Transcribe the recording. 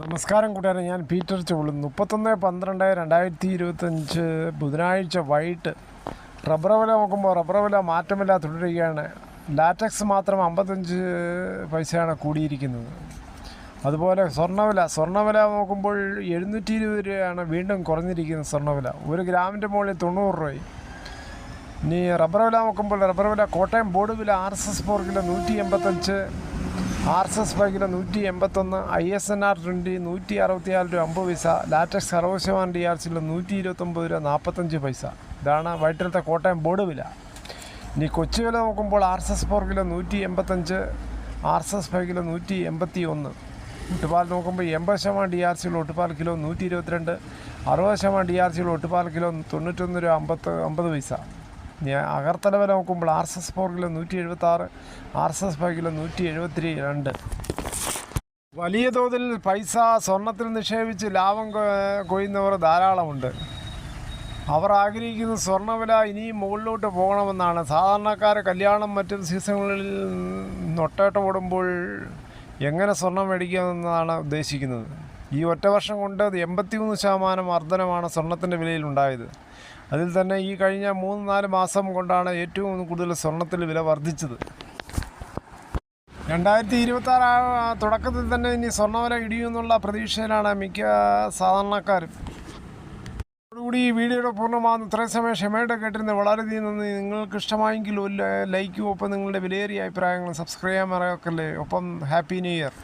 നമസ്കാരം കൂട്ടുകാരെ, ഞാൻ പീറ്റർ ചോളു. 31/12/2025 ബുധനാഴ്ച വൈകിട്ട് റബ്ബർ വില നോക്കുമ്പോൾ റബ്ബർ വില മാറ്റമില്ല തുടരുകയാണ്. ലാറ്റക്സ് മാത്രം 55 പൈസയാണ് കൂടിയിരിക്കുന്നത്. അതുപോലെ സ്വർണ്ണവില നോക്കുമ്പോൾ 720 രൂപയാണ് വീണ്ടും കുറഞ്ഞിരിക്കുന്നത്. സ്വർണ്ണവില 1 ഗ്രാമിൻ്റെ മുകളിൽ 90 രൂപയായി. ഇനി റബ്ബർ വില നോക്കുമ്പോൾ റബ്ബർ വില കോട്ടയം ബോർഡ് വില RSS 4 kilo 185, RSS 5 kilo 181, ISNR 20 164 രൂപ 50 പൈസ, ലാറ്റക്സ് 60% DRC 129 രൂപ 45 പൈസ. ഇതാണ് വൈകിട്ടത്തെ കോട്ടയം ബോർഡ് വില. ഇനി കൊച്ചി വില നോക്കുമ്പോൾ RSS 4 കിലോ 185, RSS 5 കിലോ 181. ഒട്ടുപാൽ നോക്കുമ്പോൾ 80% DRC ഒട്ടുപാൽ കിലോ 122, 60% DRC ഒട്ടുപാൽ കിലോ 91 രൂപ 50 പൈസ. അകർത്തല വില നോക്കുമ്പോൾ RSS 4 കിലോ 176, RSS 5 കിലോ 172. വലിയ തോതിൽ പൈസ സ്വർണത്തിൽ നിക്ഷേപിച്ച് ലാഭം കൊയ്യുന്നവർ ധാരാളമുണ്ട്. അവർ ആഗ്രഹിക്കുന്ന സ്വർണ്ണവില ഇനിയും മുകളിലോട്ട് പോകണമെന്നാണ്. സാധാരണക്കാരെ കല്യാണം മറ്റു സീസണുകളിൽ നൊട്ടേട്ട ഓടുമ്പോൾ എങ്ങനെ സ്വർണം മേടിക്കാമെന്നാണ് ഉദ്ദേശിക്കുന്നത്. ഈ ഒറ്റ വർഷം കൊണ്ട് 83% വർധനമാണ് സ്വർണത്തിൻ്റെ വിലയിൽ ഉണ്ടായത്. അതിൽ തന്നെ ഈ കഴിഞ്ഞ 3-4 മാസം കൊണ്ടാണ് ഏറ്റവും കൂടുതൽ സ്വർണത്തിൽ വില വർദ്ധിച്ചത്. 2026 തുടക്കത്തിൽ തന്നെ ഇനി സ്വർണ്ണവില ഇടിയുമെന്നുള്ള പ്രതീക്ഷയിലാണ് മിക്ക സാധാരണക്കാരും. അതോടുകൂടി ഈ വീഡിയോയുടെ പൂർണ്ണമാകുന്നു. ഇത്രയും സമയം ക്ഷമയുടെ കേട്ടിരുന്നത് വളരെയധികം നന്ദി. നിങ്ങൾക്ക് ഇഷ്ടമായെങ്കിൽ ഒരു ലൈക്കും ഒപ്പം നിങ്ങളുടെ വിലയേറിയ അഭിപ്രായങ്ങളും സബ്സ്ക്രൈബ് ചെയ്യാൻ മറക്കല്ലേ. ഒപ്പം ഹാപ്പി ന്യൂ ഇയർ.